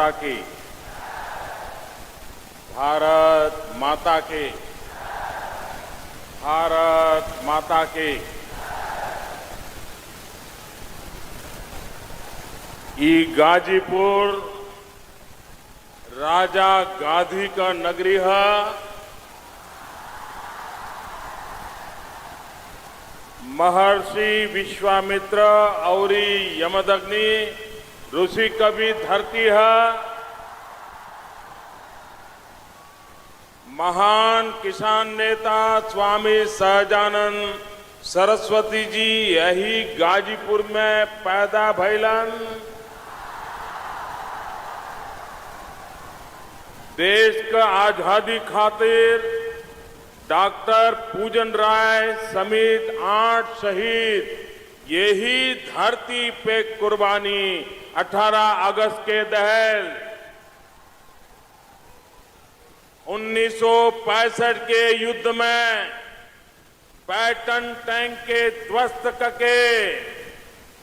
माता की, भारत माता की, भारत माता की। ई गाजीपुर राजा गाधी का नगरी है। महर्षि विश्वामित्र और यमदग्नि ऋषि का भी धरती है। महान किसान नेता स्वामी सहजानंद सरस्वती जी यही गाजीपुर में पैदा भइलन। देश का आजादी खातिर डॉक्टर पूजन राय समेत 8 शहीद यही धरती पे कुर्बानी 18 अगस्त के दहल 1965 के युद्ध में पैटन टैंक के ध्वस्त करके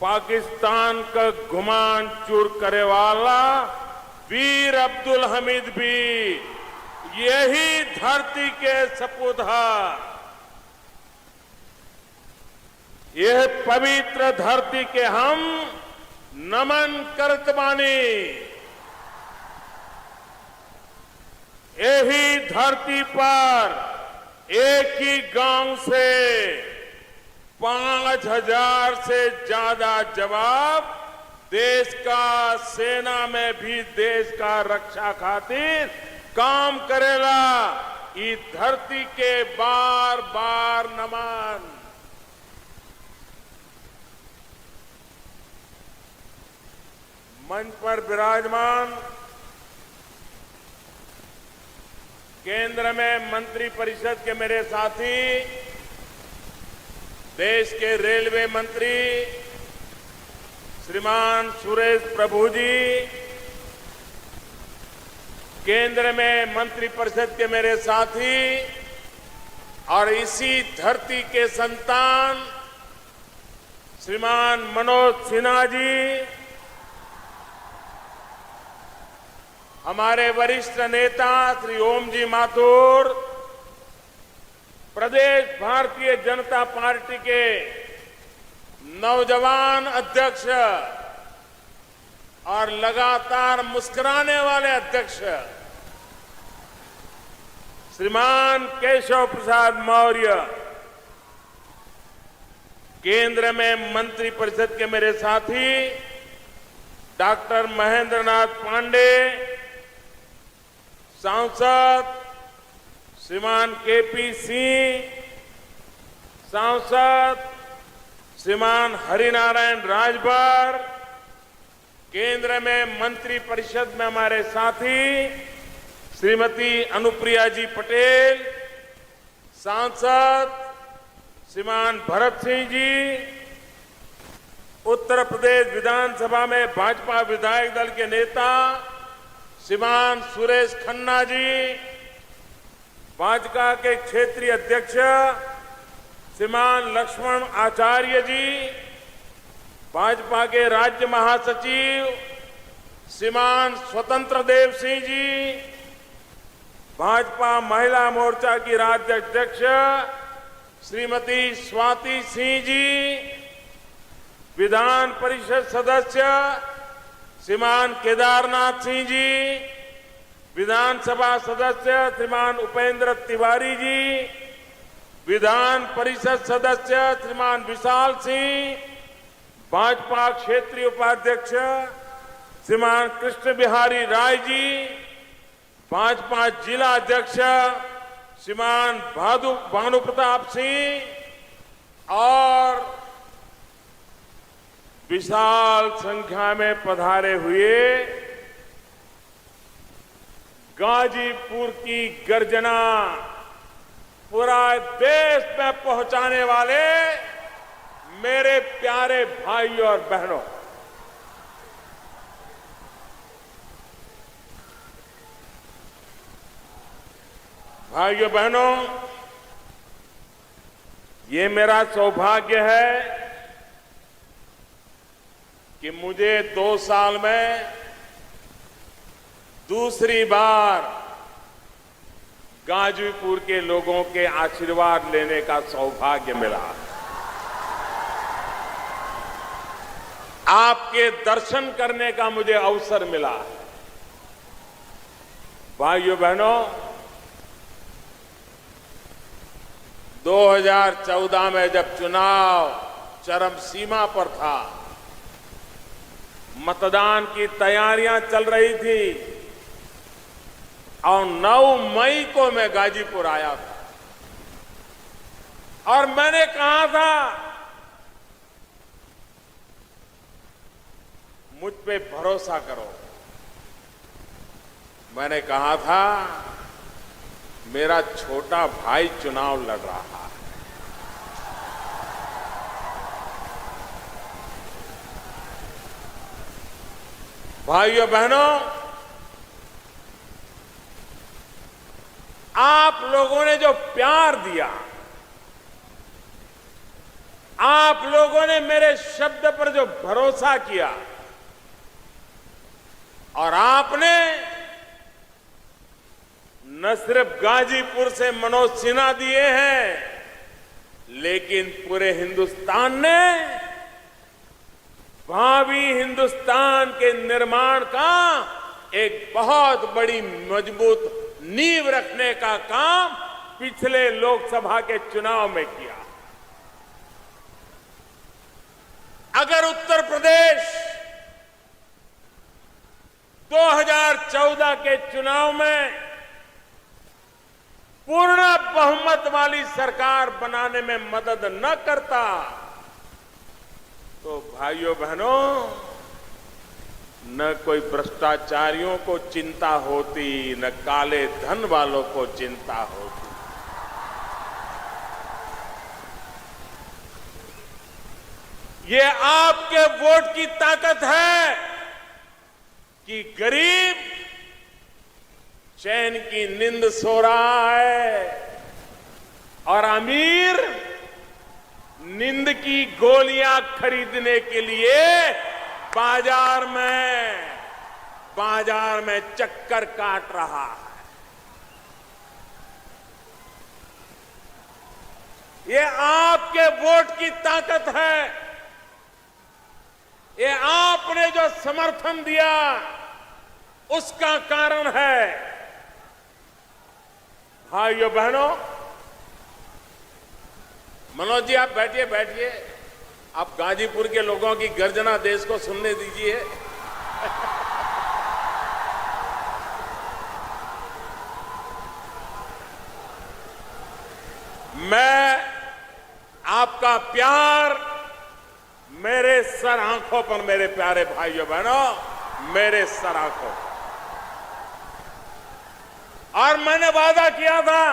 पाकिस्तान का गुमान चूर करे वाला वीर अब्दुल हमीद भी यही धरती के सपूत है। यह पवित्र धरती के हम नमन करत बानी। यही धरती पर एक ही गांव से 5000 से ज्यादा जवाब देश का सेना में भी देश का रक्षा खातिर काम करेला। इस धरती के बार बार नमन। मंच पर विराजमान केंद्र में मंत्री परिषद के मेरे साथी, देश के रेलवे मंत्री श्रीमान सुरेश प्रभु जी, केंद्र में मंत्री परिषद के मेरे साथी और इसी धरती के संतान श्रीमान मनोज सिन्हा जी, हमारे वरिष्ठ नेता श्री ओम जी माथुर, प्रदेश भारतीय जनता पार्टी के नौजवान अध्यक्ष और लगातार मुस्कुराने वाले अध्यक्ष श्रीमान केशव प्रसाद मौर्य, केंद्र में मंत्री परिषद के मेरे साथी डॉक्टर महेंद्र नाथ पांडे, सांसद श्रीमान केपी सिंह, सांसद श्रीमान हरिनारायण राजभर, केंद्र में मंत्री परिषद में हमारे साथी श्रीमती अनुप्रिया जी पटेल, सांसद श्रीमान भरत सिंह जी, उत्तर प्रदेश विधानसभा में भाजपा विधायक दल के नेता श्रीमान सुरेश खन्ना जी, भाजपा के क्षेत्रीय अध्यक्ष श्रीमान लक्ष्मण आचार्य जी, भाजपा के राज्य महासचिव श्रीमान स्वतंत्र देव सिंह जी, भाजपा महिला मोर्चा की राज्य अध्यक्ष श्रीमती स्वाति सिंह जी, विधान परिषद सदस्य श्रीमान केदारनाथ सिंह जी, विधानसभा सदस्य श्रीमान उपेंद्र तिवारी जी, विधान परिषद सदस्य श्रीमान विशाल सिंह, भाजपा क्षेत्रीय उपाध्यक्ष श्रीमान कृष्ण बिहारी राय जी, भाजपा जिला अध्यक्ष श्रीमान भानु प्रताप सिंह और विशाल संख्या में पधारे हुए गाजीपुर की गर्जना पूरा देश में पहुंचाने वाले मेरे प्यारे भाई और बहनों, भाइयों बहनों, ये मेरा सौभाग्य है कि मुझे 2 साल में दूसरी बार गाजीपुर के लोगों के आशीर्वाद लेने का सौभाग्य मिला। आपके दर्शन करने का मुझे अवसर मिला। भाइयों बहनों, 2014 में जब चुनाव चरम सीमा पर था, मतदान की तैयारियां चल रही थी और 9 मई को मैं गाजीपुर आया था और मैंने कहा था मुझ पे भरोसा करो। मैंने कहा था मेरा छोटा भाई चुनाव लड़ रहा है। भाइयों बहनों, आप लोगों ने जो प्यार दिया, आप लोगों ने मेरे शब्द पर जो भरोसा किया और आपने न सिर्फ गाजीपुर से मनोज सिन्हा दिए हैं, लेकिन पूरे हिंदुस्तान ने भावी हिंदुस्तान के निर्माण का एक बहुत बड़ी मजबूत नींव रखने का काम पिछले लोकसभा के चुनाव में किया। अगर उत्तर प्रदेश 2014 के चुनाव में पूर्ण बहुमत वाली सरकार बनाने में मदद न करता तो भाइयों बहनों, न कोई भ्रष्टाचारियों को चिंता होती, न काले धन वालों को चिंता होती। ये आपके वोट की ताकत है कि गरीब चैन की नींद सो रहा है और अमीर नींद की गोलियां खरीदने के लिए बाजार में चक्कर काट रहा है। ये आपके वोट की ताकत है। ये आपने जो समर्थन दिया उसका कारण है। भाइयों बहनों, मनोज जी आप बैठिए। आप गाजीपुर के लोगों की गर्जना देश को सुनने दीजिए। मैं आपका प्यार मेरे सर आंखों पर, मेरे प्यारे भाइयों बहनों, मेरे सर आंखों पर। और मैंने वादा किया था,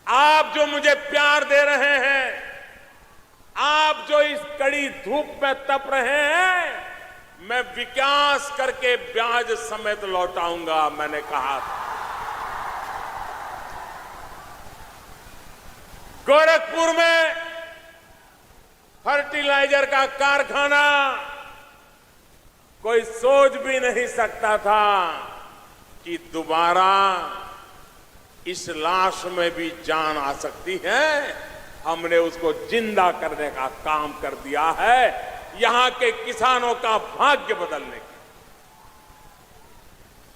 आप जो मुझे प्यार दे रहे हैं, आप जो इस कड़ी धूप में तप रहे हैं, मैं विकास करके ब्याज समेत लौटाऊंगा, मैंने कहा था। गोरखपुर में फर्टिलाइजर का कारखाना कोई सोच भी नहीं सकता था कि दोबारा इस लाश में भी जान आ सकती है। हमने उसको जिंदा करने का काम कर दिया है, यहां के किसानों का भाग्य बदलने की।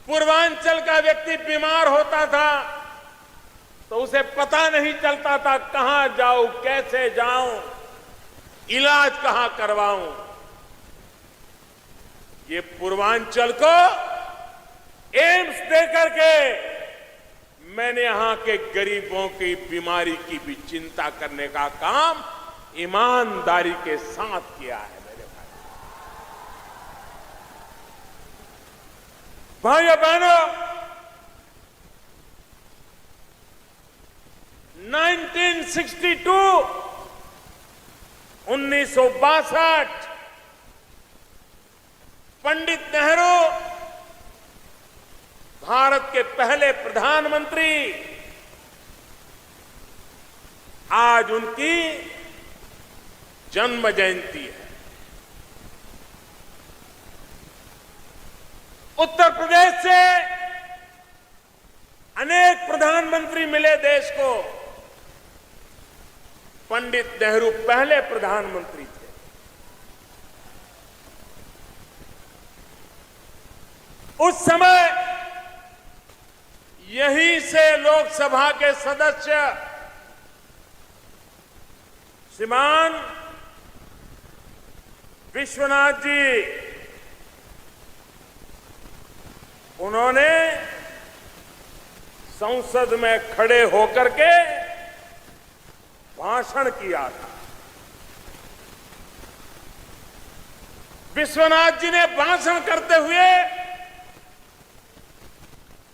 पूर्वांचल का व्यक्ति बीमार होता था तो उसे पता नहीं चलता था कहां जाऊं, कैसे जाऊं, इलाज कहां करवाऊं। ये पूर्वांचल को एम्स देकर के मैंने यहां के गरीबों की बीमारी की भी चिंता करने का काम ईमानदारी के साथ किया है मेरे भाइयों बहनों। 1962 पंडित नेहरू भारत के पहले प्रधानमंत्री, आज उनकी जन्म जयंती है। उत्तर प्रदेश से अनेक प्रधानमंत्री मिले देश को। पंडित नेहरू पहले प्रधानमंत्री थे। उस समय यहीं से लोकसभा के सदस्य श्रीमान विश्वनाथ जी, उन्होंने संसद में खड़े होकर के भाषण किया था। विश्वनाथ जी ने भाषण करते हुए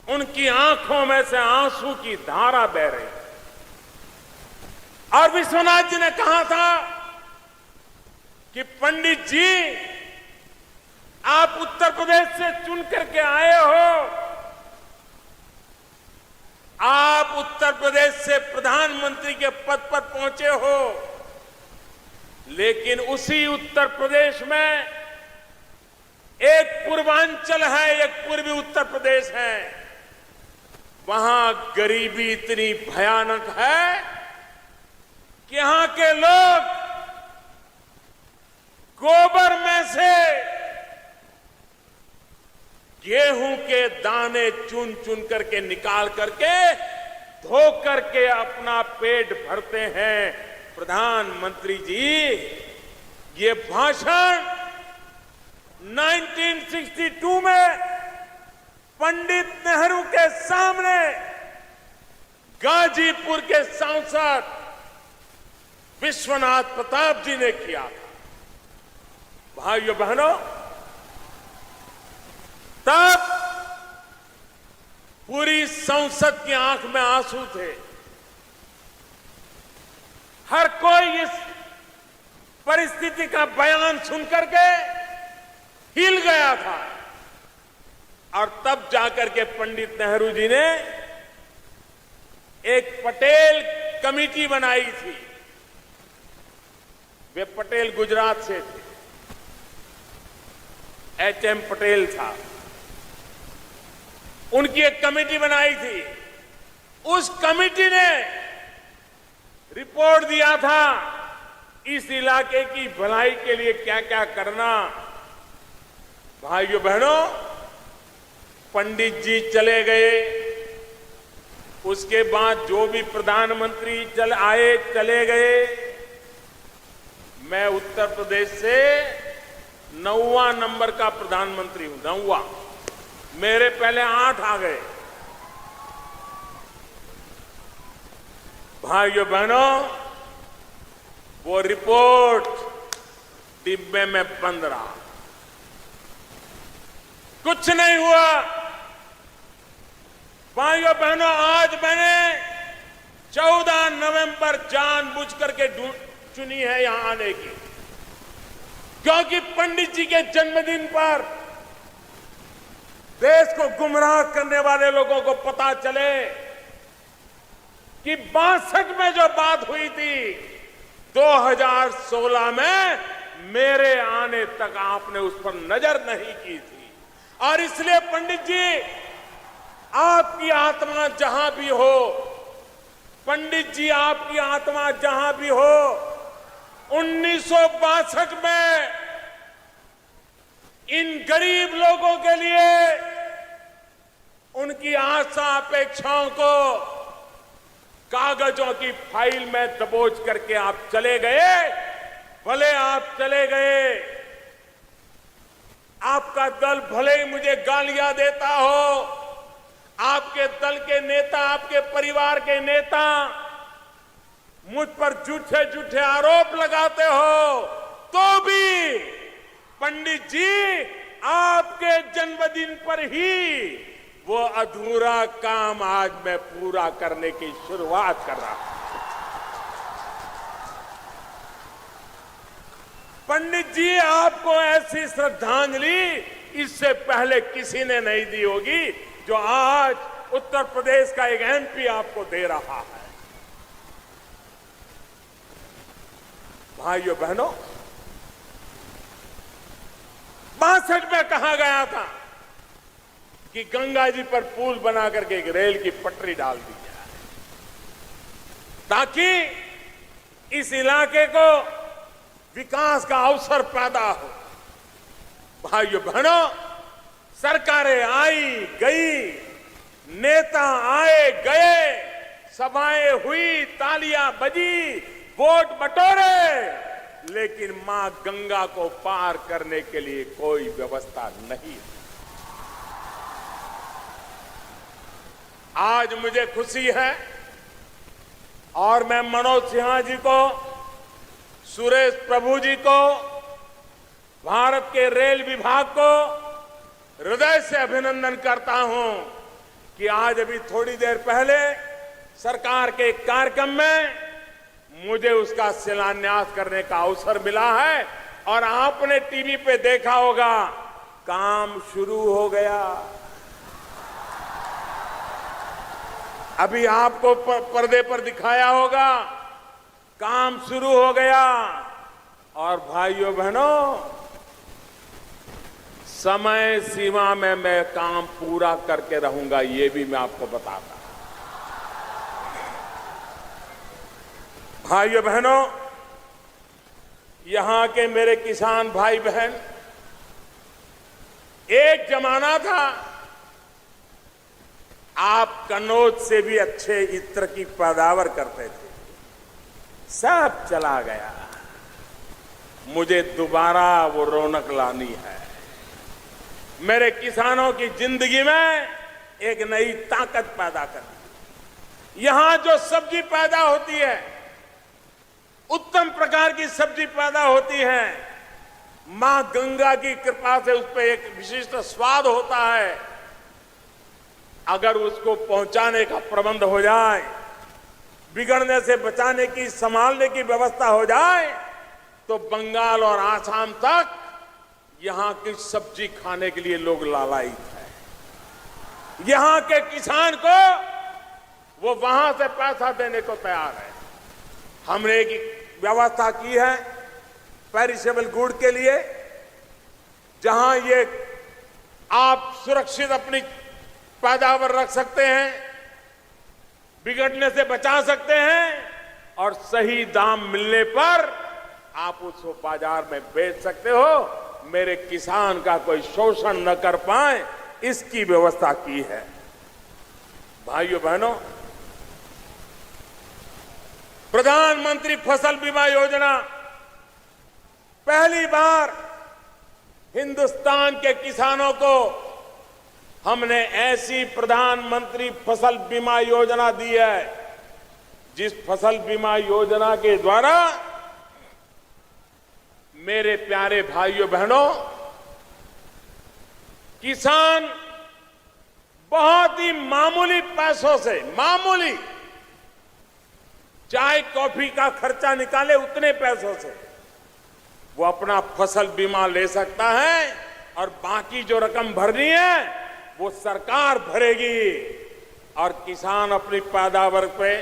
उनकी आंखों में से आंसू की धारा बह रही, और विश्वनाथ जी ने कहा था कि पंडित जी, आप उत्तर प्रदेश से चुन करके आए हो, आप उत्तर प्रदेश से प्रधानमंत्री के पद पर पहुंचे हो, लेकिन उसी उत्तर प्रदेश में एक पूर्वांचल है, एक पूर्वी उत्तर प्रदेश है। वहां गरीबी इतनी भयानक है कि यहां के लोग गोबर में से गेहूं के दाने चुन चुन करके निकाल करके धो करके अपना पेट भरते हैं। प्रधानमंत्री जी, ये भाषण 1962 में पंडित नेहरू के सामने गाजीपुर के सांसद विश्वनाथ प्रताप जी ने किया था। भाइयों बहनों, तब पूरी संसद की आंख में आंसू थे। हर कोई इस परिस्थिति का बयान सुनकर के हिल गया था, और तब जाकर के पंडित नेहरू जी ने एक पटेल कमेटी बनाई थी। वे पटेल गुजरात से थे, एच.एम. पटेल था, उनकी एक कमेटी बनाई थी। उस कमेटी ने रिपोर्ट दिया था इस इलाके की भलाई के लिए क्या क्या करना। भाइयों बहनों, पंडित जी चले गए, उसके बाद जो भी प्रधानमंत्री आए चले गए। मैं उत्तर प्रदेश से 9वां नंबर का प्रधानमंत्री हूं, 9वां। मेरे पहले 8 आ गए। भाइयों बहनों, वो रिपोर्ट डिब्बे में बंद रहा, कुछ नहीं हुआ। भाइयों बहनों, आज मैंने 14 नवंबर जानबूझ करके चुनी है यहां आने की, क्योंकि पंडित जी के जन्मदिन पर देश को गुमराह करने वाले लोगों को पता चले कि 62 में जो बात हुई थी, 2016 में मेरे आने तक आपने उस पर नजर नहीं की थी। और इसलिए पंडित जी, आपकी आत्मा जहां भी हो, पंडित जी आपकी आत्मा जहां भी हो, 1962 में इन गरीब लोगों के लिए उनकी आशा अपेक्षाओं को कागजों की फाइल में दबोच करके आप चले गए। भले आप चले गए, आपका दल भले ही मुझे गालियां देता हो, आपके दल के नेता, आपके परिवार के नेता मुझ पर झूठे झूठे आरोप लगाते हो, तो भी पंडित जी, आपके जन्मदिन पर ही वो अधूरा काम आज मैं पूरा करने की शुरुआत कर रहा हूं। पंडित जी, आपको ऐसी श्रद्धांजलि इससे पहले किसी ने नहीं दी होगी जो आज उत्तर प्रदेश का एक एमपी आपको दे रहा है। भाइयों बहनों, 62 में कहा गया था कि गंगा जी पर पुल बना करके एक रेल की पटरी डाल दी जाए, ताकि इस इलाके को विकास का अवसर पैदा हो। भाइयों बहनों, सरकारें आई गई, नेता आए गए, सभाएं हुई, तालियां बजी, वोट बटोरे, लेकिन मां गंगा को पार करने के लिए कोई व्यवस्था नहीं। आज मुझे खुशी है और मैं मनोज सिन्हा जी को, सुरेश प्रभु जी को, भारत के रेल विभाग को हृदय से अभिनंदन करता हूं कि आज अभी थोड़ी देर पहले सरकार के एक कार्यक्रम में मुझे उसका शिलान्यास करने का अवसर मिला है और आपने टीवी पे देखा होगा, काम शुरू हो गया। अभी आपको पर्दे पर दिखाया होगा, काम शुरू हो गया। और भाइयों बहनों, समय सीमा में मैं काम पूरा करके रहूंगा, ये भी मैं आपको बताता हूं। भाइयों बहनों, यहां के मेरे किसान भाई बहन, एक जमाना था आप कन्नौज से भी अच्छे इत्र की पैदावार करते थे, सब चला गया। मुझे दोबारा वो रौनक लानी है। मेरे किसानों की जिंदगी में एक नई ताकत पैदा करनी। यहां जो सब्जी पैदा होती है, उत्तम प्रकार की सब्जी पैदा होती है, मां गंगा की कृपा से उस पर एक विशिष्ट स्वाद होता है। अगर उसको पहुंचाने का प्रबंध हो जाए, बिगड़ने से बचाने की, संभालने की व्यवस्था हो जाए, तो बंगाल और आसाम तक यहां की सब्जी खाने के लिए लोग लालायित है। यहां के किसान को वो वहां से पैसा देने को तैयार है। हमने एक व्यवस्था की है पेरिशेबल गुड के लिए, जहां ये आप सुरक्षित अपनी पैदावार रख सकते हैं, बिगड़ने से बचा सकते हैं और सही दाम मिलने पर आप उसको बाजार में बेच सकते हो। मेरे किसान का कोई शोषण न कर पाए, इसकी व्यवस्था की है। भाइयों बहनों, प्रधानमंत्री फसल बीमा योजना पहली बार हिंदुस्तान के किसानों को हमने ऐसी प्रधानमंत्री फसल बीमा योजना दी है, जिस फसल बीमा योजना के द्वारा मेरे प्यारे भाइयों बहनों, किसान बहुत ही मामूली पैसों से, मामूली चाय कॉफी का खर्चा निकाले उतने पैसों से वो अपना फसल बीमा ले सकता है और बाकी जो रकम भरनी है वो सरकार भरेगी। और किसान अपनी पैदावार पे,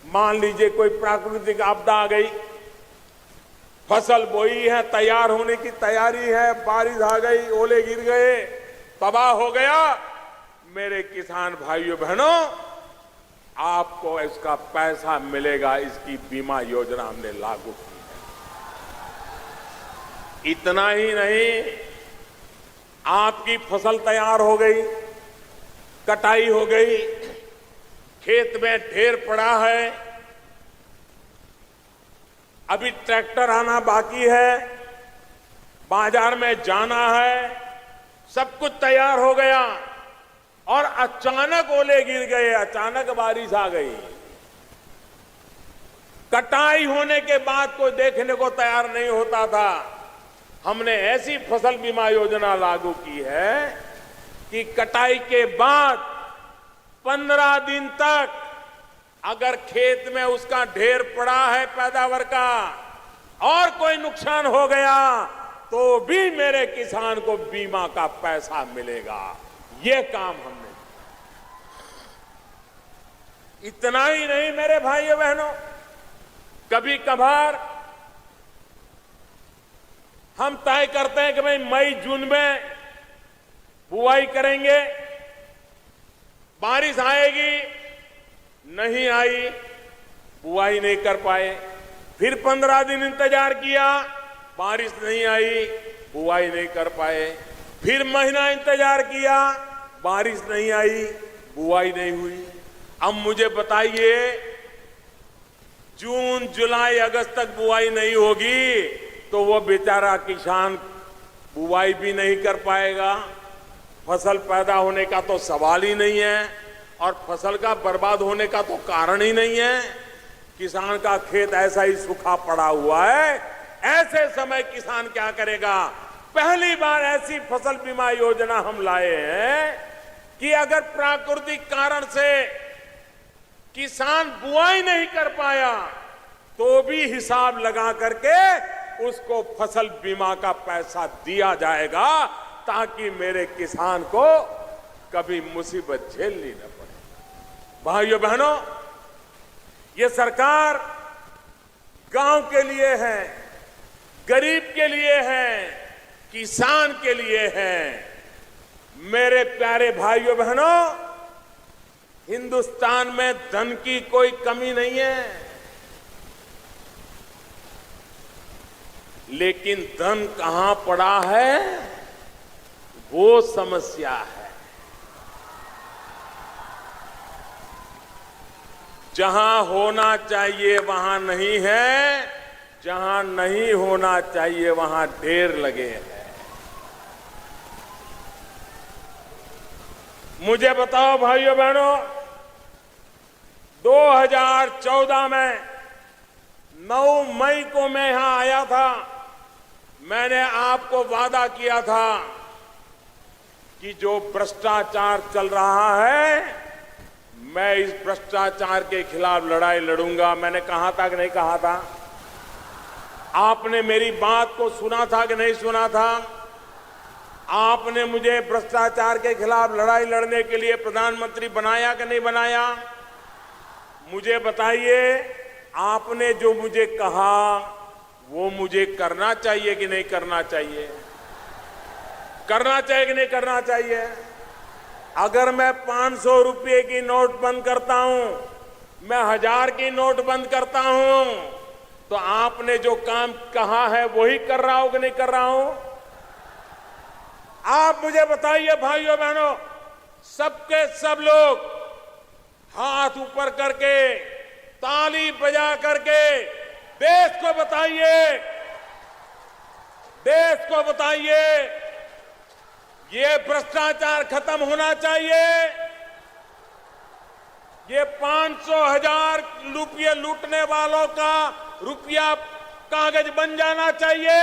मान लीजिए कोई प्राकृतिक आपदा आ गई, फसल बोई है, तैयार होने की तैयारी है, बारिश आ गई, ओले गिर गए, तबाह हो गया, मेरे किसान भाइयों बहनों, आपको इसका पैसा मिलेगा। इसकी बीमा योजना हमने लागू की है। इतना ही नहीं, आपकी फसल तैयार हो गई, कटाई हो गई, खेत में ढेर पड़ा है, अभी ट्रैक्टर आना बाकी है, बाजार में जाना है, सब कुछ तैयार हो गया और अचानक ओले गिर गए, अचानक बारिश आ गई। कटाई होने के बाद कोई देखने को तैयार नहीं होता था। हमने ऐसी फसल बीमा योजना लागू की है कि कटाई के बाद 15 दिन तक अगर खेत में उसका ढेर पड़ा है पैदावार का और कोई नुकसान हो गया तो भी मेरे किसान को बीमा का पैसा मिलेगा। ये काम हमने, इतना ही नहीं मेरे भाइयों बहनों, कभी कभार हम तय करते हैं कि भाई मई जून में बुआई करेंगे, बारिश आएगी, नहीं आई, बुआई नहीं कर पाए। फिर 15 दिन इंतजार किया, बारिश नहीं आई, बुआई नहीं कर पाए। फिर महीना इंतजार किया, बारिश नहीं आई, बुआई नहीं हुई। अब मुझे बताइए, जून, जुलाई, अगस्त तक बुआई नहीं होगी तो वो बेचारा किसान बुआई भी नहीं कर पाएगा। फसल पैदा होने का तो सवाल ही नहीं है और फसल का बर्बाद होने का तो कारण ही नहीं है। किसान का खेत ऐसा ही सूखा पड़ा हुआ है। ऐसे समय किसान क्या करेगा? पहली बार ऐसी फसल बीमा योजना हम लाए हैं कि अगर प्राकृतिक कारण से किसान बुआई नहीं कर पाया तो भी हिसाब लगा करके उसको फसल बीमा का पैसा दिया जाएगा, ताकि मेरे किसान को कभी मुसीबत झेलनी न पड़े। भाइयों बहनों, ये सरकार गांव के लिए है, गरीब के लिए है, किसान के लिए है। मेरे प्यारे भाइयों बहनों, हिंदुस्तान में धन की कोई कमी नहीं है, लेकिन धन कहां पड़ा है वो समस्या है। जहां होना चाहिए वहां नहीं है, जहां नहीं होना चाहिए वहां ढेर लगे हैं। मुझे बताओ भाइयों बहनों, 2014 में 9 मई को मैं यहां आया था। मैंने आपको वादा किया था कि जो भ्रष्टाचार चल रहा है, मैं इस भ्रष्टाचार के खिलाफ लड़ाई लड़ूंगा। मैंने कहा था कि नहीं कहा था? आपने मेरी बात को सुना था कि नहीं सुना था? आपने मुझे भ्रष्टाचार के खिलाफ लड़ाई लड़ने के लिए प्रधानमंत्री बनाया कि नहीं बनाया? मुझे बताइए, आपने जो मुझे कहा वो मुझे करना चाहिए कि नहीं करना चाहिए? करना चाहिए कि नहीं करना चाहिए? अगर मैं 500 रुपये की नोट बंद करता हूं, मैं 1000 की नोट बंद करता हूं, तो आपने जो काम कहा है वही कर रहा हूं कि नहीं कर रहा हूं? आप मुझे बताइए भाइयों बहनों, सबके सब लोग हाथ ऊपर करके, ताली बजा करके देश को बताइए, ये भ्रष्टाचार खत्म होना चाहिए। ये 500,000 रुपये लूटने वालों का रुपया कागज बन जाना चाहिए।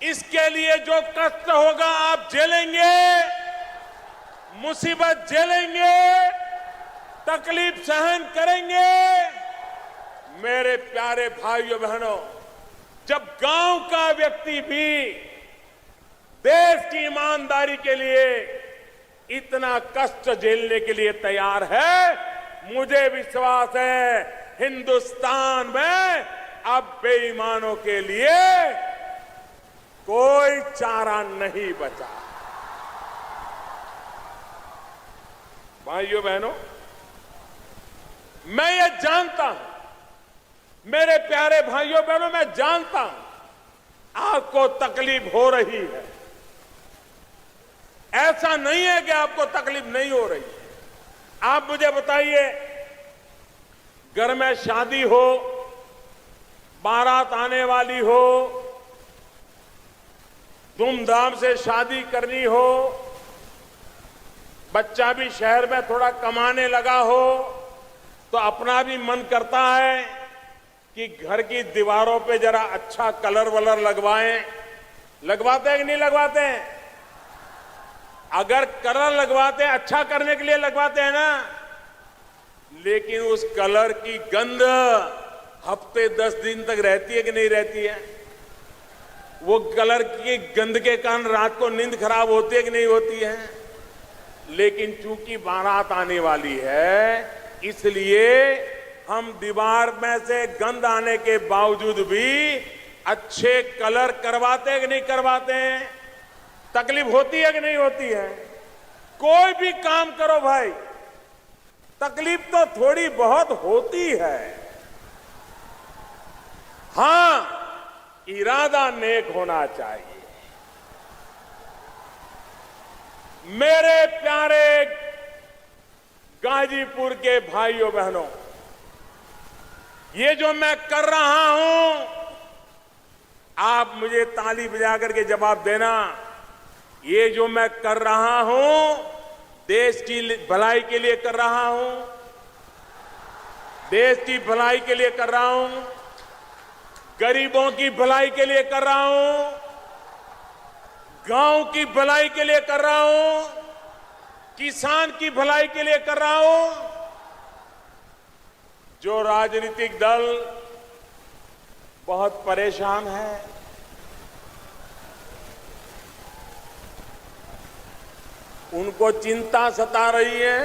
इसके लिए जो कष्ट होगा आप झेलेंगे, मुसीबत झेलेंगे, तकलीफ सहन करेंगे। मेरे प्यारे भाइयों बहनों, जब गांव का व्यक्ति भी देश की ईमानदारी के लिए इतना कष्ट झेलने के लिए तैयार है, मुझे विश्वास है हिंदुस्तान में अब बेईमानों के लिए कोई चारा नहीं बचा। भाइयों बहनों, मैं ये जानता हूं, मेरे प्यारे भाइयों बहनों, मैं जानता हूं आपको तकलीफ हो रही है। ऐसा नहीं है कि आपको तकलीफ नहीं हो रही है। आप मुझे बताइए, घर में शादी हो, बारात आने वाली हो, धूमधाम से शादी करनी हो, बच्चा भी शहर में थोड़ा कमाने लगा हो, तो अपना भी मन करता है कि घर की दीवारों पे जरा अच्छा कलर वलर लगवाएं। लगवाते हैं कि नहीं लगवाते हैं? अगर कलर लगवाते हैं, अच्छा करने के लिए लगवाते हैं ना, लेकिन उस कलर की गंध हफ्ते 10 दिन तक रहती है कि नहीं रहती है? वो कलर की गंध के कारण रात को नींद खराब होती है कि नहीं होती है? लेकिन चूंकि बारात आने वाली है, इसलिए हम दीवार में से गंध आने के बावजूद भी अच्छे कलर करवाते हैं कि नहीं करवाते हैं? तकलीफ होती है कि नहीं होती है? कोई भी काम करो भाई, तकलीफ तो थोड़ी बहुत होती है। हां, इरादा नेक होना चाहिए। मेरे प्यारे गाजीपुर के भाइयों बहनों, ये जो मैं कर रहा हूं, आप मुझे ताली बजा करके जवाब देना। ये जो मैं कर रहा हूं, देश की भलाई के लिए कर रहा हूं, देश की भलाई के लिए कर रहा हूं, गरीबों की भलाई के लिए कर रहा हूं, गांव की भलाई के लिए कर रहा हूं, किसान की भलाई के लिए कर रहा हूं। जो राजनीतिक दल बहुत परेशान है, उनको चिंता सता रही है,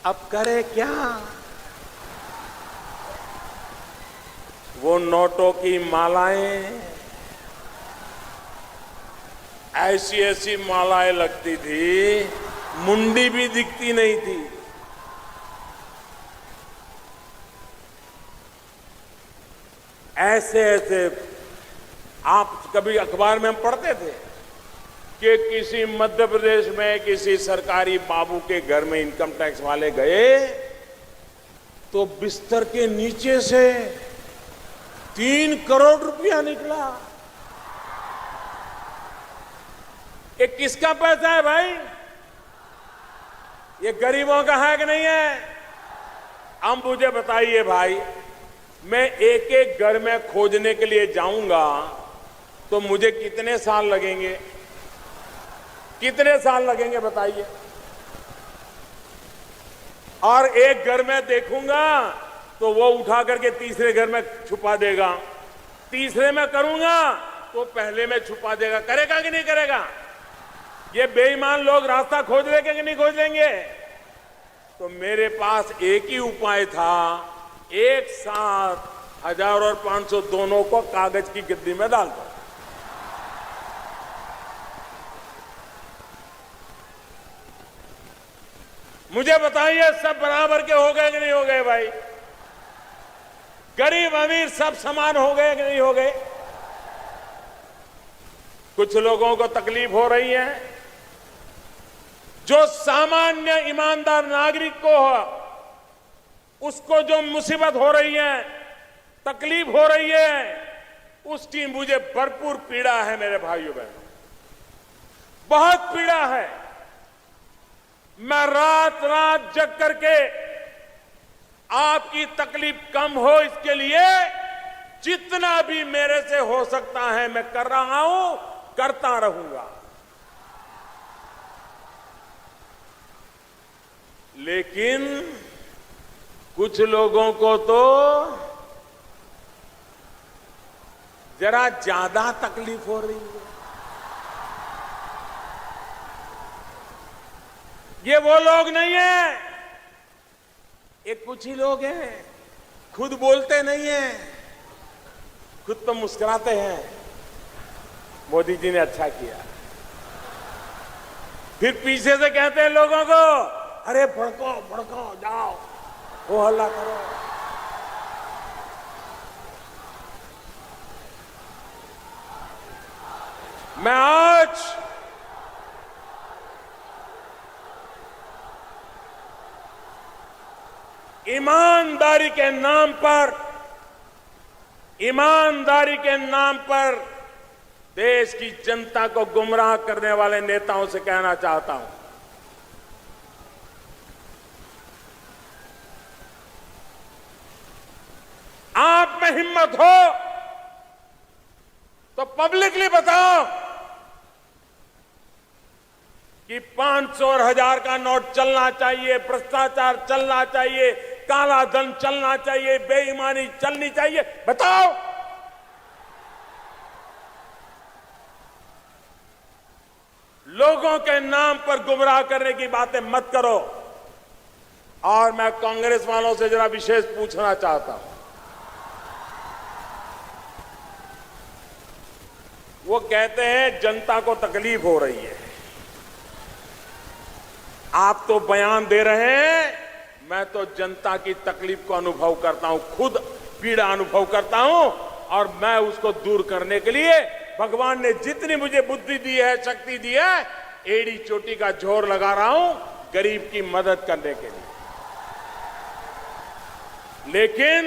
अब करे क्या? वो नोटों की मालाएं, ऐसी ऐसी मालाएं लगती थी, मुंडी भी दिखती नहीं थी। ऐसे ऐसे आप कभी अखबार में हम पढ़ते थे कि किसी मध्य प्रदेश में किसी सरकारी बाबू के घर में इनकम टैक्स वाले गए तो बिस्तर के नीचे से 3 करोड़ रुपया निकला। ये किसका पैसा है भाई? ये गरीबों का है कि नहीं है? अब मुझे बताइए भाई, मैं एक एक घर में खोजने के लिए जाऊंगा तो मुझे कितने साल लगेंगे? कितने साल लगेंगे बताइए? और एक घर में देखूंगा तो वो उठा करके तीसरे घर में छुपा देगा, तीसरे में करूंगा तो पहले में छुपा देगा। करेगा कि नहीं करेगा? ये बेईमान लोग रास्ता खोज लेंगे कि नहीं खोज लेंगे? तो मेरे पास एक ही उपाय था, एक साथ 1000 और 500 दोनों को कागज की गद्दी में डाल दो। मुझे बताइए, सब बराबर के हो गए कि नहीं हो गए भाई? गरीब अमीर सब समान हो गए कि नहीं हो गए? कुछ लोगों को तकलीफ हो रही है, जो सामान्य ईमानदार नागरिक को हो, उसको जो मुसीबत हो रही है, तकलीफ हो रही है, उसकी मुझे भरपूर पीड़ा है मेरे भाइयों बहनों, बहुत पीड़ा है। मैं रात रात जग करके आपकी तकलीफ कम हो इसके लिए जितना भी मेरे से हो सकता है मैं कर रहा हूं, करता रहूंगा। लेकिन कुछ लोगों को तो जरा ज्यादा तकलीफ हो रही है। ये वो लोग नहीं है, ये कुछ ही लोग हैं, खुद बोलते नहीं हैं, खुद तो मुस्कुराते हैं। मोदी जी ने अच्छा किया, फिर पीछे से कहते हैं लोगों को, अरे भड़को भड़को, जाओ वो हल्ला करो। मैं आज ईमानदारी के नाम पर देश की जनता को गुमराह करने वाले नेताओं से कहना चाहता हूं, आप में हिम्मत हो तो पब्लिकली बताओ कि 500 और 1000 का नोट चलना चाहिए, भ्रष्टाचार चलना चाहिए, काला धन चलना चाहिए, बेईमानी चलनी चाहिए। बताओ। लोगों के नाम पर गुमराह करने की बातें मत करो। और मैं कांग्रेस वालों से जरा विशेष पूछना चाहता हूं, वो कहते हैं जनता को तकलीफ हो रही है। आप तो बयान दे रहे हैं, मैं तो जनता की तकलीफ को अनुभव करता हूं, खुद पीड़ा अनुभव करता हूं, और मैं उसको दूर करने के लिए भगवान ने जितनी मुझे बुद्धि दी है, शक्ति दी है, एड़ी चोटी का जोर लगा रहा हूं गरीब की मदद करने के लिए। लेकिन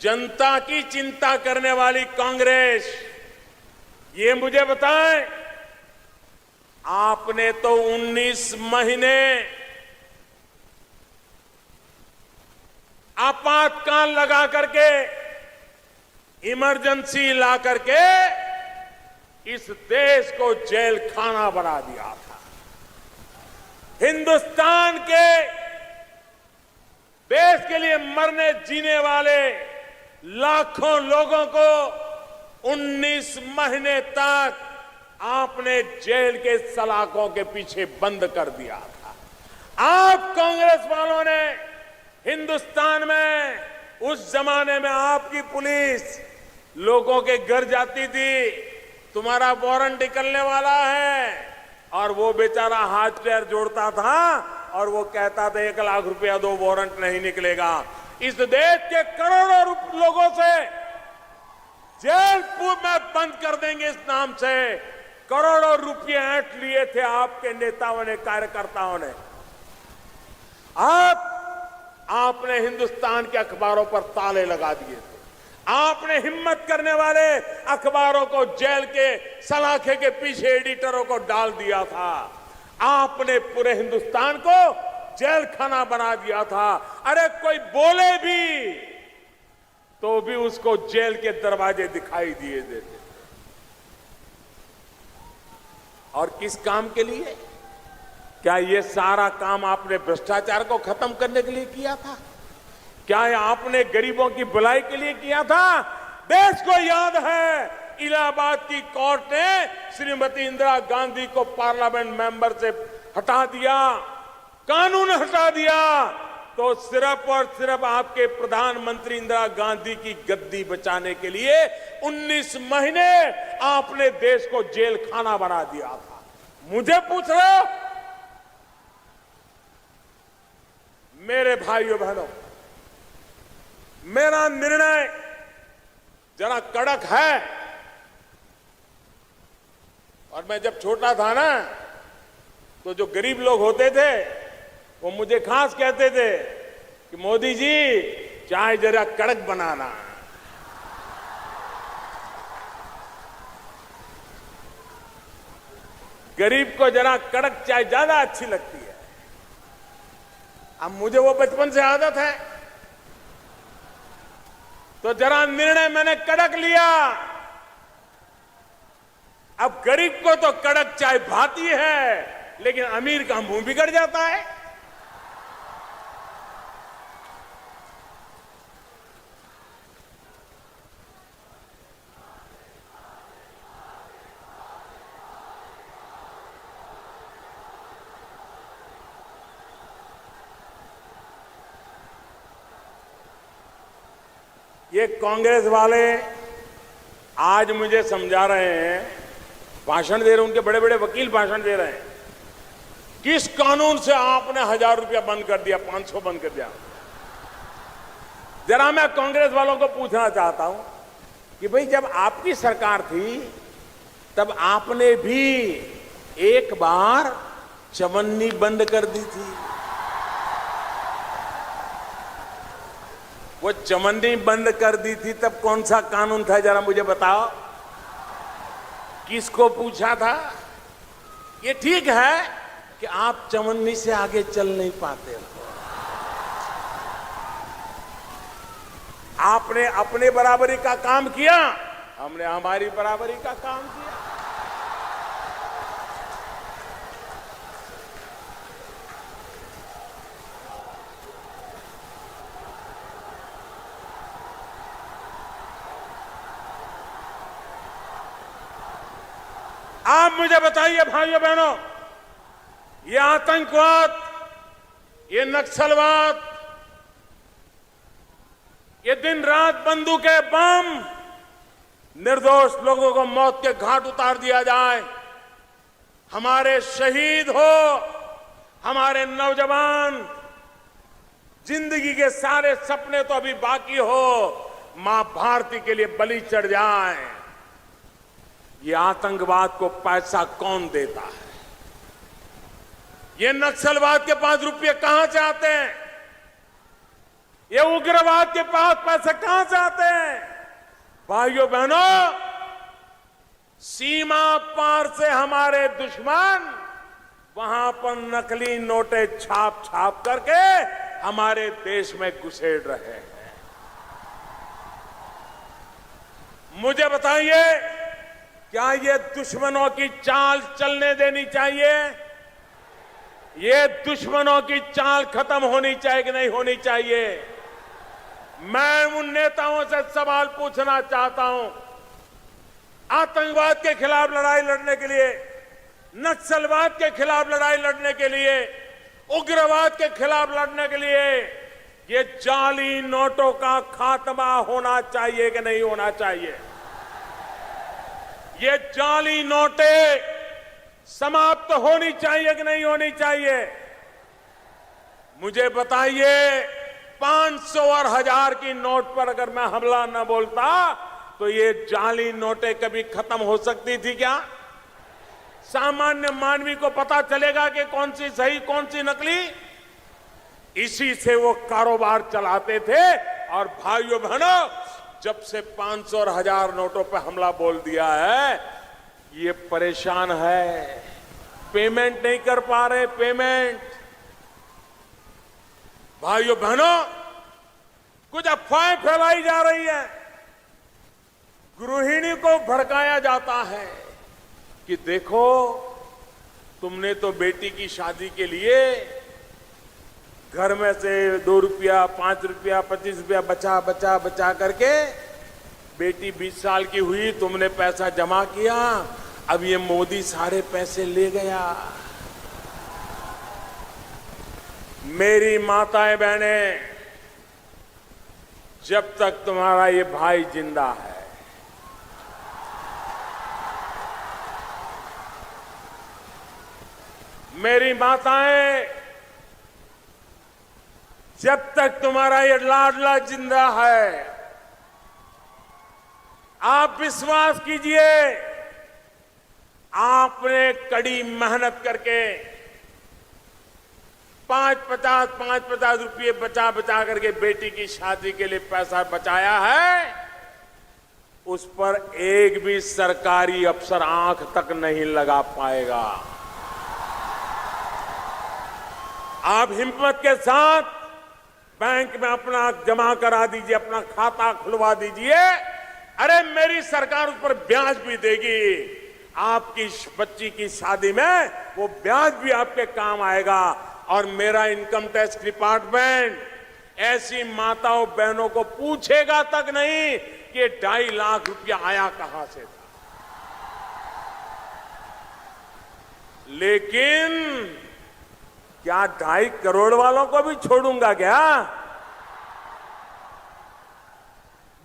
जनता की चिंता करने वाली कांग्रेस, ये मुझे बताएं, आपने तो 19 महीने आपातकाल लगा करके, इमरजेंसी ला करके इस देश को जेल खाना बना दिया था। हिंदुस्तान के देश के लिए मरने जीने वाले लाखों लोगों को 19 महीने तक आपने जेल के सलाखों के पीछे बंद कर दिया था। आप कांग्रेस वालों ने हिंदुस्तान में, उस जमाने में आपकी पुलिस लोगों के घर जाती थी, तुम्हारा वारंट निकलने वाला है, और वो बेचारा हाथ पैर जोड़ता था और वो कहता था 1 लाख रुपया दो, वारंट नहीं निकलेगा। इस देश के करोड़ों लोगों से जेल में बंद कर देंगे इस नाम से करोड़ों रुपए ऐंठ लिए थे आपके नेताओं ने, कार्यकर्ताओं ने। आपने हिंदुस्तान के अखबारों पर ताले लगा दिए थे। आपने हिम्मत करने वाले अखबारों को जेल के सलाखे के पीछे एडिटरों को डाल दिया था। आपने पूरे हिंदुस्तान को जेल खाना बना दिया था। अरे कोई बोले भी तो भी उसको जेल के दरवाजे दिखाई दिए देते। और किस काम के लिए? क्या ये सारा काम आपने भ्रष्टाचार को खत्म करने के लिए किया था? क्या ये आपने गरीबों की भलाई के लिए किया था? देश को याद है, इलाहाबाद की कोर्ट ने श्रीमती इंदिरा गांधी को पार्लियामेंट मेंबर से हटा दिया, कानून हटा दिया, तो सिर्फ और सिर्फ आपके प्रधानमंत्री इंदिरा गांधी की गद्दी बचाने के लिए 19 महीने आपने देश को जेल खाना बना दिया था। मुझे पूछ रहे हो? मेरे भाइयों बहनों, मेरा निर्णय जरा कड़क है। और मैं जब छोटा था ना, तो जो गरीब लोग होते थे वो मुझे खास कहते थे कि मोदी जी चाय जरा कड़क बनाना। गरीब को जरा कड़क चाय ज्यादा अच्छी लगती है। अब मुझे वो बचपन से आदत है, तो जरा निर्णय मैंने कड़क लिया। अब गरीब को तो कड़क चाय भाती है, लेकिन अमीर का मुंह बिगड़ जाता है। ये कांग्रेस वाले आज मुझे समझा रहे हैं, भाषण दे रहे हैं, उनके बड़े बड़े वकील भाषण दे रहे हैं, किस कानून से आपने 1000 रुपया बंद कर दिया, 500 बंद कर दिया। जरा मैं कांग्रेस वालों को पूछना चाहता हूं कि भाई जब आपकी सरकार थी तब आपने भी एक बार चवन्नी बंद कर दी थी। वो चवन्नी बंद कर दी थी तब कौन सा कानून था, जरा मुझे बताओ। किसको पूछा था? ये ठीक है कि आप चवन्नी से आगे चल नहीं पाते हो। आपने अपने बराबरी का काम किया, हमने हमारी बराबरी का काम किया। आप मुझे बताइए भाइयों बहनों, ये आतंकवाद, ये नक्सलवाद, ये दिन रात बंदूकें, बम, निर्दोष लोगों को मौत के घाट उतार दिया जाए, हमारे शहीद हो, हमारे नौजवान, जिंदगी के सारे सपने तो अभी बाकी हो, मां भारती के लिए बलि चढ़ जाए। ये आतंकवाद को पैसा कौन देता है? ये नक्सलवाद के पास रुपये कहां से आते हैं? ये उग्रवाद के पास पैसे कहां से आते हैं? भाइयों बहनों, सीमा पार से हमारे दुश्मन वहां पर नकली नोटें छाप छाप करके हमारे देश में घुसेड़ रहे हैं। मुझे बताइए, क्या ये दुश्मनों की चाल चलने देनी चाहिए? ये दुश्मनों की चाल खत्म होनी चाहिए कि नहीं होनी चाहिए? मैं उन नेताओं से सवाल पूछना चाहता हूं, आतंकवाद के खिलाफ लड़ाई लड़ने के लिए, नक्सलवाद के खिलाफ लड़ाई लड़ने के लिए, उग्रवाद के खिलाफ लड़ने के लिए ये जाली नोटों का खात्मा होना चाहिए कि नहीं होना चाहिए? ये जाली नोटें समाप्त होनी चाहिए कि नहीं होनी चाहिए? मुझे बताइए, 500 और 1000 की नोट पर अगर मैं हमला न बोलता तो ये जाली नोटें कभी खत्म हो सकती थी क्या? सामान्य मानवी को पता चलेगा कि कौन सी सही कौन सी नकली? इसी से वो कारोबार चलाते थे। और भाइयों बहनों, जब से 500 और 1000 नोटों पर हमला बोल दिया है, ये परेशान है, पेमेंट नहीं कर पा रहे, पेमेंट। भाइयों बहनों, कुछ अफवाहें फैलाई जा रही है, गृहिणी को भड़काया जाता है कि देखो, तुमने तो बेटी की शादी के लिए घर में से 2 रुपया, 5 रुपया, 25 रुपया बचा बचा बचा करके बेटी 20 साल की हुई, तुमने पैसा जमा किया, अब ये मोदी सारे पैसे ले गया। मेरी माताएं बहनें, जब तक तुम्हारा ये भाई जिंदा है, मेरी माताएं, जब तक तुम्हारा ये लाडला जिंदा है, आप विश्वास कीजिए, आपने कड़ी मेहनत करके 5-50 रुपये बचा बचा करके बेटी की शादी के लिए पैसा बचाया है, उस पर एक भी सरकारी अफसर आंख तक नहीं लगा पाएगा। आप हिम्मत के साथ बैंक में अपना जमा करा दीजिए, अपना खाता खुलवा दीजिए। अरे मेरी सरकार उस पर ब्याज भी देगी। आपकी बच्ची की शादी में वो ब्याज भी आपके काम आएगा। और मेरा इनकम टैक्स डिपार्टमेंट ऐसी माताओं बहनों को पूछेगा तक नहीं कि 2.5 लाख रुपया आया कहां से था। लेकिन क्या 2.5 करोड़ वालों को भी छोड़ूंगा क्या?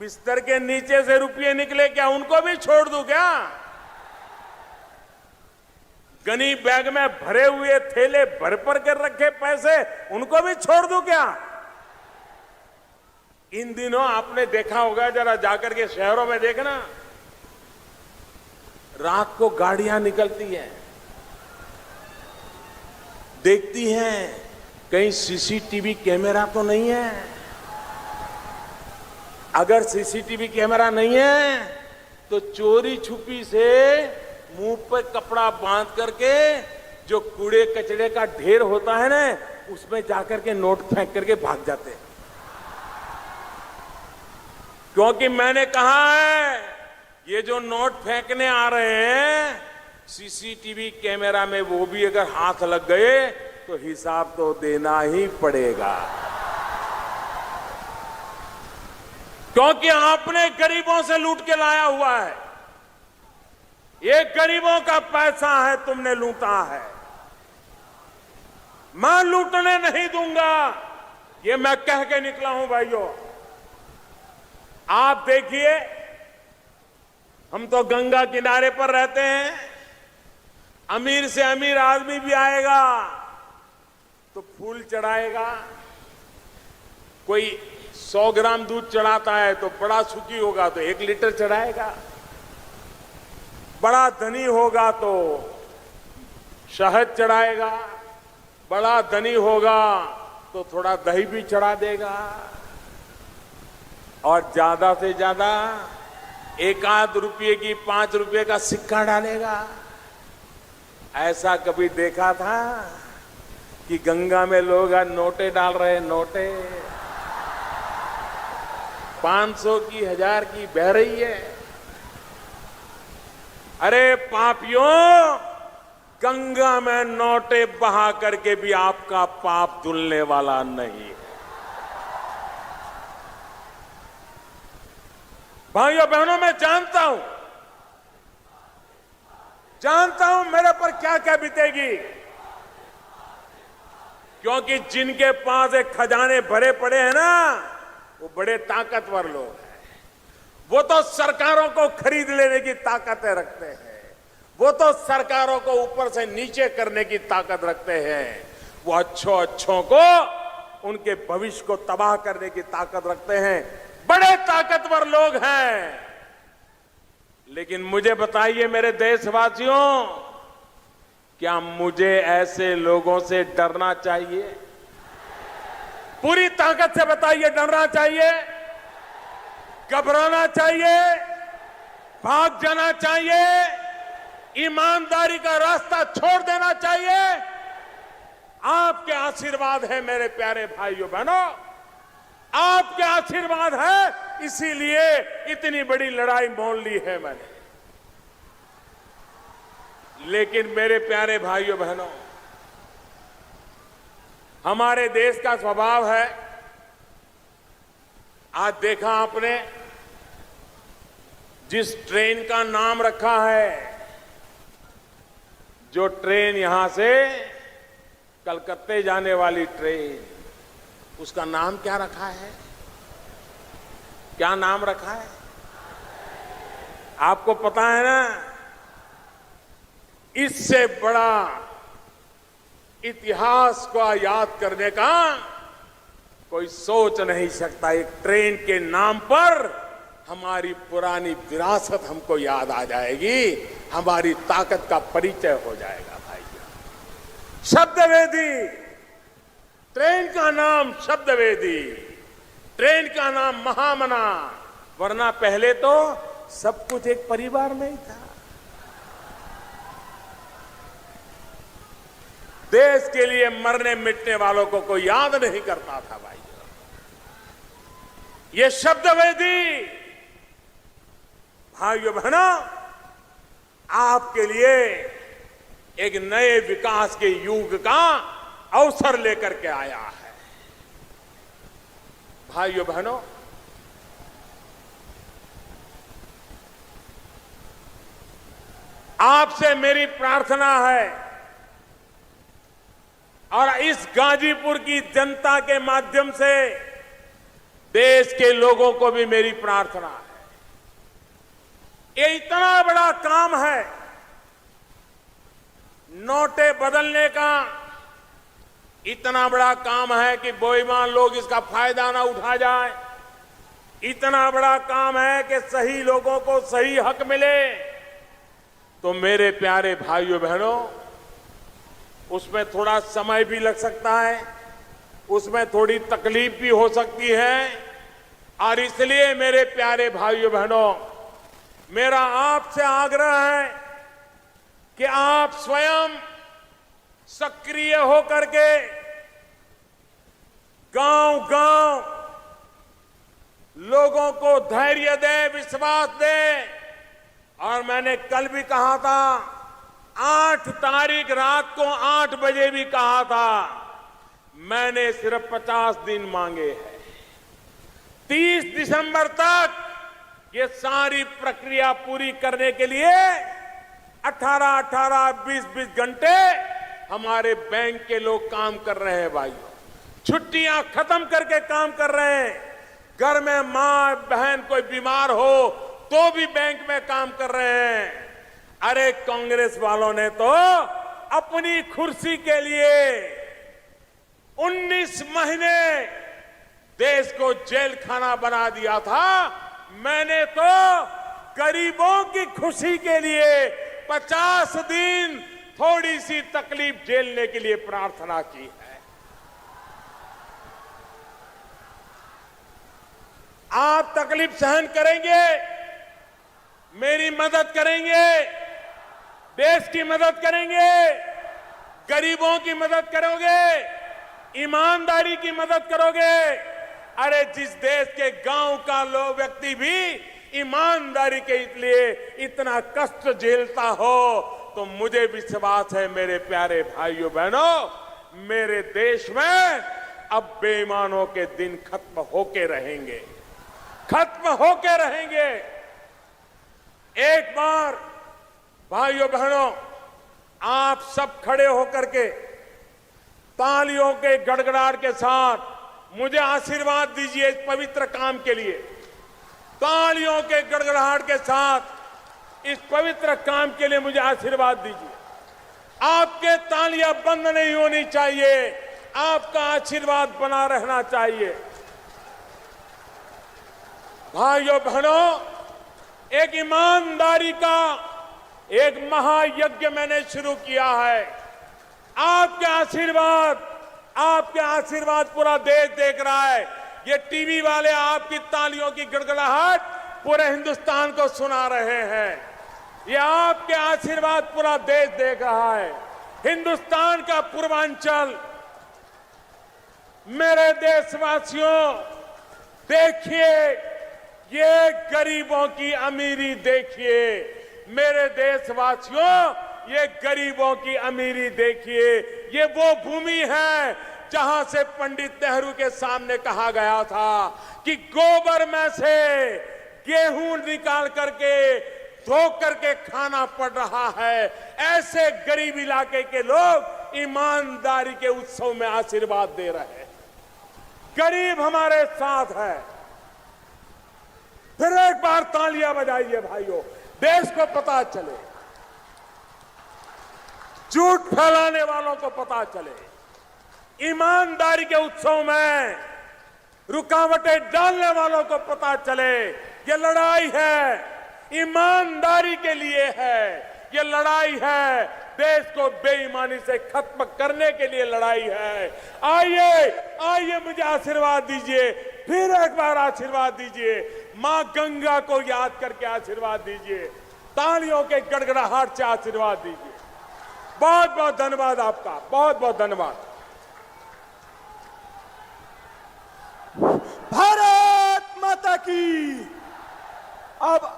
बिस्तर के नीचे से रुपये निकले, क्या उनको भी छोड़ दूं क्या? गनी बैग में भरे हुए थैले भर भर कर रखे पैसे, उनको भी छोड़ दूं क्या? इन दिनों आपने देखा होगा, जरा जाकर के शहरों में देखना, रात को गाड़ियां निकलती हैं, देखती हैं कहीं सीसीटीवी कैमरा तो नहीं है। अगर सीसीटीवी कैमरा नहीं है तो चोरी छुपी से मुंह पर कपड़ा बांध करके जो कूड़े कचड़े का ढेर होता है ना, उसमें जाकर के नोट फेंक करके भाग जाते हैं। क्योंकि मैंने कहा है, ये जो नोट फेंकने आ रहे हैं, सीसीटीवी कैमरा में वो भी अगर हाथ लग गए तो हिसाब तो देना ही पड़ेगा। क्योंकि आपने गरीबों से लूट के लाया हुआ है। ये गरीबों का पैसा है, तुमने लूटा है। मैं लूटने नहीं दूंगा, ये मैं कह के निकला हूं। भाइयों, आप देखिए, हम तो गंगा किनारे पर रहते हैं, अमीर से अमीर आदमी भी आएगा तो फूल चढ़ाएगा, कोई 100 ग्राम दूध चढ़ाता है तो बड़ा सुखी होगा तो 1 लीटर चढ़ाएगा, बड़ा धनी होगा तो शहद चढ़ाएगा, बड़ा धनी होगा तो थोड़ा दही भी चढ़ा देगा, और ज्यादा से ज्यादा 1 रुपये की 5 रुपये का सिक्का डालेगा। ऐसा कभी देखा था कि गंगा में लोग आज नोटे डाल रहे हैं? नोटे 500 की 1000 की बह रही है। अरे पापियों, गंगा में नोटे बहा करके भी आपका पाप धुलने वाला नहीं है। भाइयों बहनों, मैं जानता हूं मेरे पर क्या क्या बीतेगी, क्योंकि जिनके पास एक खजाने भरे पड़े हैं ना, वो बड़े ताकतवर लोग हैं। वो तो सरकारों को खरीद लेने की ताकतें रखते हैं, वो तो सरकारों को ऊपर से नीचे करने की ताकत रखते हैं, वो अच्छों को उनके भविष्य को तबाह करने की ताकत रखते हैं। बड़े ताकतवर लोग हैं। लेकिन मुझे बताइए मेरे देशवासियों, क्या मुझे ऐसे लोगों से डरना चाहिए? पूरी ताकत से बताइए, डरना चाहिए, घबराना चाहिए, भाग जाना चाहिए, ईमानदारी का रास्ता छोड़ देना चाहिए? आपके आशीर्वाद है मेरे प्यारे भाइयों बहनों, आपके आशीर्वाद है, इसीलिए इतनी बड़ी लड़ाई मोल ली है मैंने। लेकिन मेरे प्यारे भाइयों बहनों, हमारे देश का स्वभाव है, आज देखा आपने जिस ट्रेन का नाम रखा है, जो ट्रेन यहां से कलकत्ते जाने वाली ट्रेन, उसका नाम क्या रखा है? क्या नाम रखा है? आपको पता है ना? इससे बड़ा इतिहास को याद करने का कोई सोच नहीं सकता। एक ट्रेन के नाम पर हमारी पुरानी विरासत हमको याद आ जाएगी, हमारी ताकत का परिचय हो जाएगा भाइयों। शब्दवेदी, ट्रेन का नाम शब्दवेदी, ट्रेन का नाम महामना, वरना पहले तो सब कुछ एक परिवार में ही था। देश के लिए मरने मिटने वालों को कोई याद नहीं करता था भाई। ये शब्दवेदी भाइयों बहनों आपके लिए एक नए विकास के युग का अवसर लेकर के आया है। भाइयों बहनों, आपसे मेरी प्रार्थना है और इस गाजीपुर की जनता के माध्यम से देश के लोगों को भी मेरी प्रार्थना है। ये इतना बड़ा काम है नोटें बदलने का, इतना बड़ा काम है कि बेईमान लोग इसका फायदा ना उठा जाए, इतना बड़ा काम है कि सही लोगों को सही हक मिले। तो मेरे प्यारे भाइयों बहनों, उसमें थोड़ा समय भी लग सकता है, उसमें थोड़ी तकलीफ भी हो सकती है, और इसलिए मेरे प्यारे भाइयों बहनों, मेरा आपसे आग्रह है कि आप स्वयं सक्रिय होकर के गांव-गांव लोगों को धैर्य दें, विश्वास दें। और मैंने कल भी कहा था, 8 तारीख रात को 8 बजे भी कहा था, मैंने सिर्फ 50 दिन मांगे हैं। 30 दिसंबर तक ये सारी प्रक्रिया पूरी करने के लिए 18-18, 20-20 घंटे हमारे बैंक के लोग काम कर रहे हैं भाइयों। छुट्टियां खत्म करके काम कर रहे हैं। घर में मां बहन कोई बीमार हो तो भी बैंक में काम कर रहे हैं। अरे कांग्रेस वालों ने तो अपनी कुर्सी के लिए 19 महीने देश को जेल खाना बना दिया था। मैंने तो गरीबों की खुशी के लिए 50 दिन थोड़ी सी तकलीफ झेलने के लिए प्रार्थना की है। आप तकलीफ सहन करेंगे, मेरी मदद करेंगे, देश की मदद करेंगे, गरीबों की मदद करोगे, ईमानदारी की मदद करोगे। अरे जिस देश के गांव का लोग व्यक्ति भी ईमानदारी के लिए इतना कष्ट झेलता हो, तो मुझे विश्वास है मेरे प्यारे भाइयों बहनों, मेरे देश में अब बेईमानों के दिन खत्म होके रहेंगे, खत्म होके रहेंगे। एक बार भाइयों बहनों, आप सब खड़े होकर के तालियों के गड़गड़ाहट के साथ मुझे आशीर्वाद दीजिए इस पवित्र काम के लिए। तालियों के गड़गड़ाहट के साथ इस पवित्र काम के लिए मुझे आशीर्वाद दीजिए। आपके तालियां बंद नहीं होनी चाहिए, आपका आशीर्वाद बना रहना चाहिए। भाइयों बहनों, एक ईमानदारी का एक महायज्ञ मैंने शुरू किया है। आपके आशीर्वाद पूरा देश देख रहा है। ये टीवी वाले आपकी तालियों की गड़गड़ाहट पूरे हिंदुस्तान को सुना रहे हैं। ये आपके आशीर्वाद पूरा देश देख रहा है। हिंदुस्तान का पूर्वांचल, मेरे देशवासियों, देखिए ये गरीबों की अमीरी देखिए। मेरे देशवासियों, ये गरीबों की अमीरी देखिए। ये वो भूमि है जहां से पंडित नेहरू के सामने कहा गया था कि गोबर में से गेहूं निकाल करके धो करके खाना पड़ रहा है। ऐसे गरीब इलाके के लोग ईमानदारी के उत्सव में आशीर्वाद दे रहे हैं। गरीब हमारे साथ है। फिर एक बार तालियां बजाइए भाइयों, देश को पता चले, झूठ फैलाने वालों को पता चले। ईमानदारी के उत्सव में रुकावटें डालने वालों को पता चले ये लड़ाई है, ईमानदारी के लिए है। ये लड़ाई है, देश को बेईमानी से खत्म करने के लिए लड़ाई है। आइए मुझे आशीर्वाद दीजिए, फिर एक बार आशीर्वाद दीजिए। मां गंगा को याद करके आशीर्वाद दीजिए, तालियों के गड़गड़ाहट से आशीर्वाद दीजिए। बहुत बहुत धन्यवाद आपका, बहुत बहुत धन्यवाद। भारत माता की। अब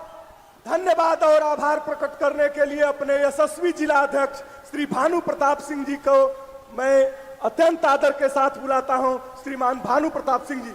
धन्यवाद और आभार प्रकट करने के लिए अपने यशस्वी जिला अध्यक्ष श्री भानु प्रताप सिंह जी को मैं अत्यंत आदर के साथ बुलाता हूं। श्रीमान भानु प्रताप सिंह जी।